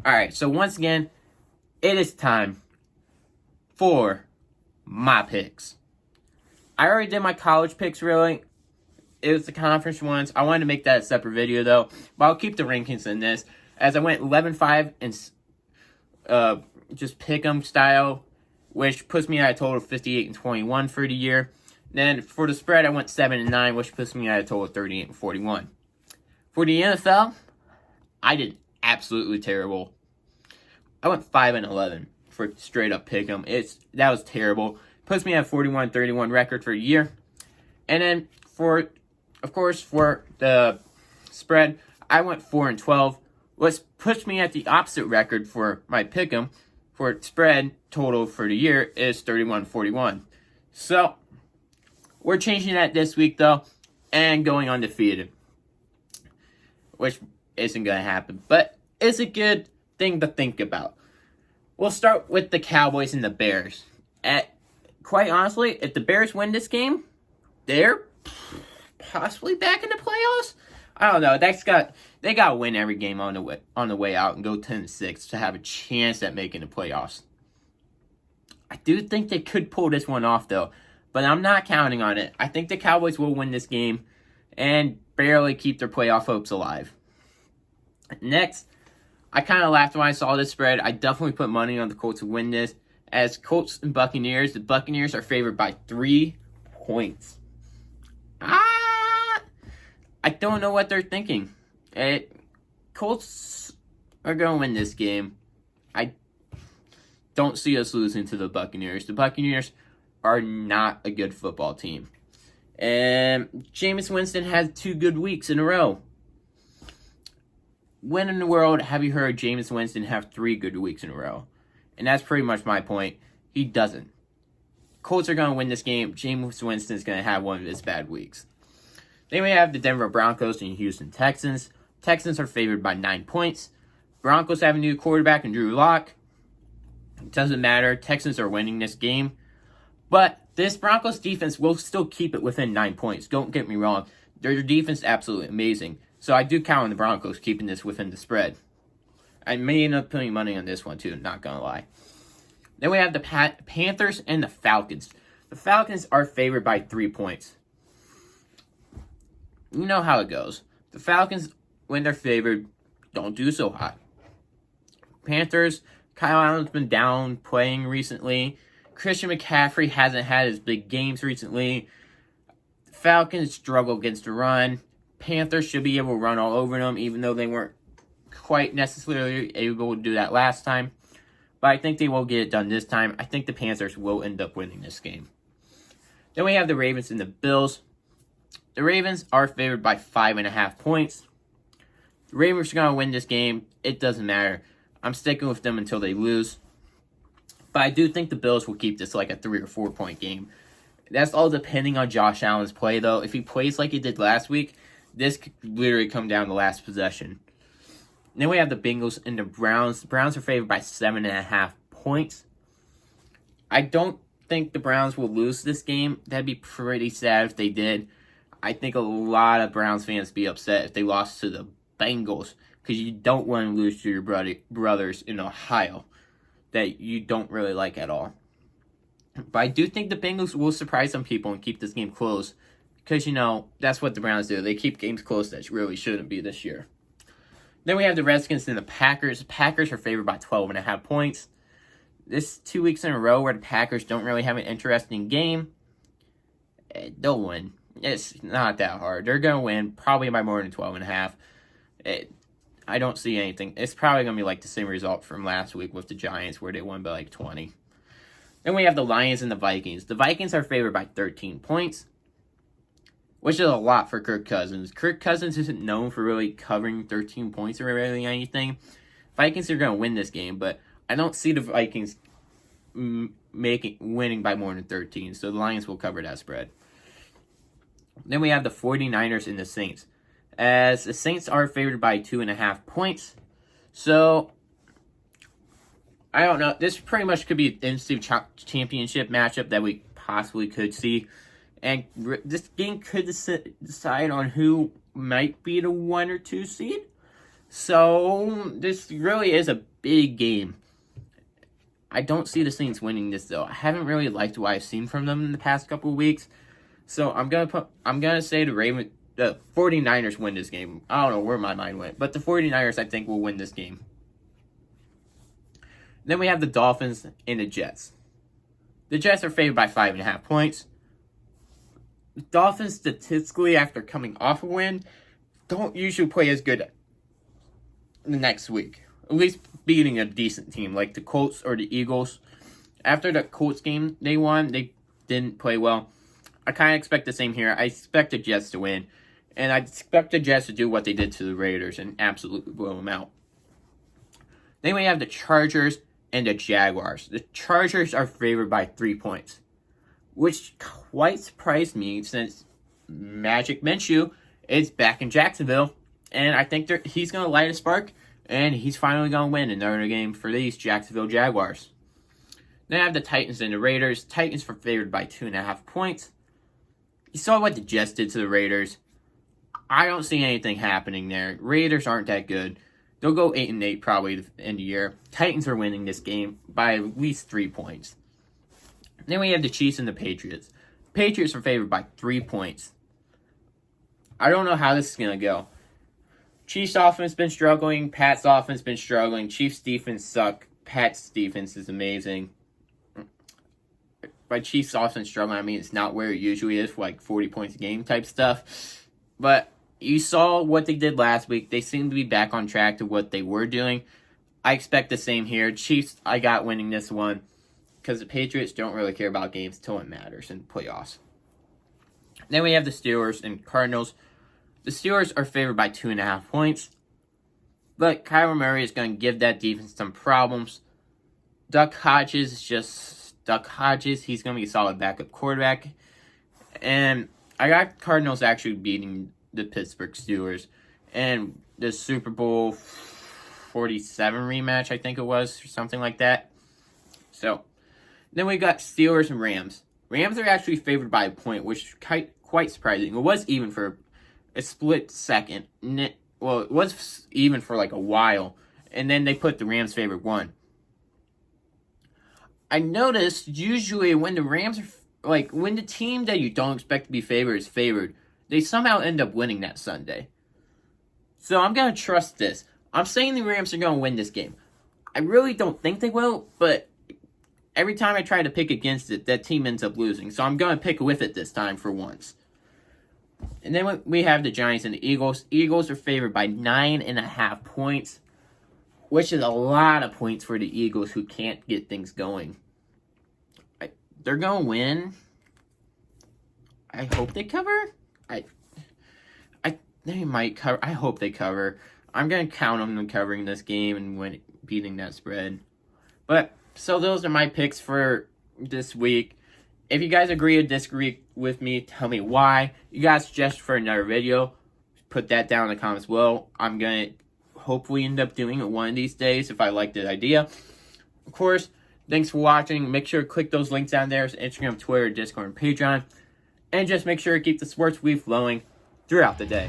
Alright, so once again, it is time for my picks. I already did my college picks, really. It was the conference ones. I wanted to make that a separate video, though. But I'll keep the rankings in this. As I went 11-5 and just pick 'em style, which puts me at a total of 58-21 for the year. Then for the spread, I went 7-9, which puts me at a total of 38-41. For the NFL, I did absolutely terrible. I went 5-11 for straight up pick 'em. That was terrible. Puts me at 41-31 record for the year. And then for the spread, I went 4-12, which puts me at the opposite record for my pick 'em. For spread total for the year is 31-41. So we're changing that this week though, and going undefeated, which isn't gonna happen, but it's a good thing to think about. We'll start with the Cowboys and the Bears. Quite honestly, if the Bears win this game, they're possibly back in the playoffs. I don't know. They got to win every game on the way out and go 10-6 to have a chance at making the playoffs. I do think they could pull this one off though, but I'm not counting on it. I think the Cowboys will win this game and barely keep their playoff hopes alive. Next, I kind of laughed when I saw this spread. I definitely put money on the Colts to win this. As Colts and Buccaneers, the Buccaneers are favored by 3 points. I don't know what they're thinking. Colts are going to win this game. I don't see us losing to the Buccaneers. The Buccaneers are not a good football team. And Jameis Winston had 2 good weeks in a row. When in the world have you heard Jameis Winston have 3 good weeks in a row? And that's pretty much my point. He doesn't. Colts are going to win this game. Jameis Winston is going to have one of his bad weeks. Then we have the Denver Broncos and Houston Texans. Texans are favored by 9 points. Broncos have a new quarterback in Drew Lock. It doesn't matter. Texans are winning this game. But this Broncos defense will still keep it within 9 points. Don't get me wrong. Their defense is absolutely amazing. So I do count on the Broncos keeping this within the spread. I may end up putting money on this one too, not going to lie. Then we have the Panthers and the Falcons. The Falcons are favored by 3 points. You know how it goes. The Falcons, when they're favored, don't do so hot. Panthers, Kyle Allen's been down playing recently. Christian McCaffrey hasn't had his big games recently. Falcons struggle against the run. Panthers should be able to run all over them, even though they weren't quite necessarily able to do that last time. But I think they will get it done this time. I think the Panthers will end up winning this game. Then we have the Ravens and the Bills. The Ravens are favored by 5.5 points. The Ravens are going to win this game. It doesn't matter. I'm sticking with them until they lose. But I do think the Bills will keep this like a 3 or 4 point game. That's all depending on Josh Allen's play, though. If he plays like he did last week, this could literally come down to last possession. Then we have the Bengals and the Browns. The Browns are favored by 7.5 points. I don't think the Browns will lose this game. That'd be pretty sad if they did. I think a lot of Browns fans would be upset if they lost to the Bengals, because you don't want to lose to your brothers in Ohio that you don't really like at all. But I do think the Bengals will surprise some people and keep this game close, because, that's what the Browns do. They keep games close that really shouldn't be this year. Then we have the Redskins and the Packers. The Packers are favored by 12.5 points. This 2 weeks in a row where the Packers don't really have an interesting game. They'll win. It's not that hard. They're going to win probably by more than 12.5. I don't see anything. It's probably going to be like the same result from last week with the Giants where they won by like 20. Then we have the Lions and the Vikings. The Vikings are favored by 13 points, which is a lot for Kirk Cousins. Kirk Cousins isn't known for really covering 13 points or really anything. Vikings are going to win this game, but I don't see the Vikings winning by more than 13, so the Lions will cover that spread. Then we have the 49ers and the Saints. As the Saints are favored by 2.5 points. So, I don't know. This pretty much could be an NFC championship matchup that we possibly could see. And this game could decide on who might be the 1 or 2 seed. So this really is a big game. I don't see the Saints winning this though. I haven't really liked what I've seen from them in the past couple of weeks. So I'm gonna say the 49ers win this game. I don't know where my mind went, but the 49ers I think will win this game. Then we have the Dolphins and the Jets. The Jets are favored by 5.5 points. The Dolphins statistically, after coming off a win, don't usually play as good the next week. At least beating a decent team like the Colts or the Eagles. After the Colts game they won, they didn't play well. I kind of expect the same here. I expect the Jets to win. And I expect the Jets to do what they did to the Raiders and absolutely blow them out. Then we have the Chargers and the Jaguars. The Chargers are favored by 3 points, which quite surprised me since Magic Minshew is back in Jacksonville. And I think he's going to light a spark, and he's finally going to win another game for these Jacksonville Jaguars. Then I have the Titans and the Raiders. Titans were favored by 2.5 points. You saw what the Jets did to the Raiders. I don't see anything happening there. Raiders aren't that good. They'll go 8-8 probably at the end of the year. Titans are winning this game by at least 3 points. Then we have the Chiefs and the Patriots. Patriots are favored by 3 points. I don't know how this is going to go. Chiefs offense been struggling. Pats offense been struggling. Chiefs defense suck. Pats defense is amazing. By Chiefs offense struggling, I mean it's not where it usually is for like 40 points a game type stuff. But you saw what they did last week. They seem to be back on track to what they were doing. I expect the same here. Chiefs, I got winning this one because the Patriots don't really care about games until it matters in playoffs. Then we have the Steelers and Cardinals. The Steelers are favored by 2.5 points. But Kyler Murray is going to give that defense some problems. Duck Hodges is just Duck Hodges. He's going to be a solid backup quarterback. And I got Cardinals actually beating the Pittsburgh Steelers. And the Super Bowl 47 rematch, I think it was, or something like that. So, then we got Steelers and Rams. Rams are actually favored by a point, which is quite surprising. It was even for a split second. Well, it was even for like a while. And then they put the Rams favored 1. I noticed usually when the Rams are, like, when the team that you don't expect to be favored is favored, they somehow end up winning that Sunday. So I'm going to trust this. I'm saying the Rams are going to win this game. I really don't think they will, but every time I try to pick against it, that team ends up losing. So I'm going to pick with it this time for once. And then we have the Giants and the Eagles. Eagles are favored by 9.5 points, which is a lot of points for the Eagles who can't get things going. They're going to win. I hope they cover. They might cover. I hope they cover. I'm going to count them covering this game and beating that spread. But, so those are my picks for this week. If you guys agree or disagree with me, tell me why. You guys suggest for another video, put that down in the comments below. I'm going to hopefully end up doing it one of these days if I like the idea. Of course, thanks for watching. Make sure to click those links down there. It's Instagram, Twitter, Discord, and Patreon. And just make sure to keep the sports weave flowing throughout the day.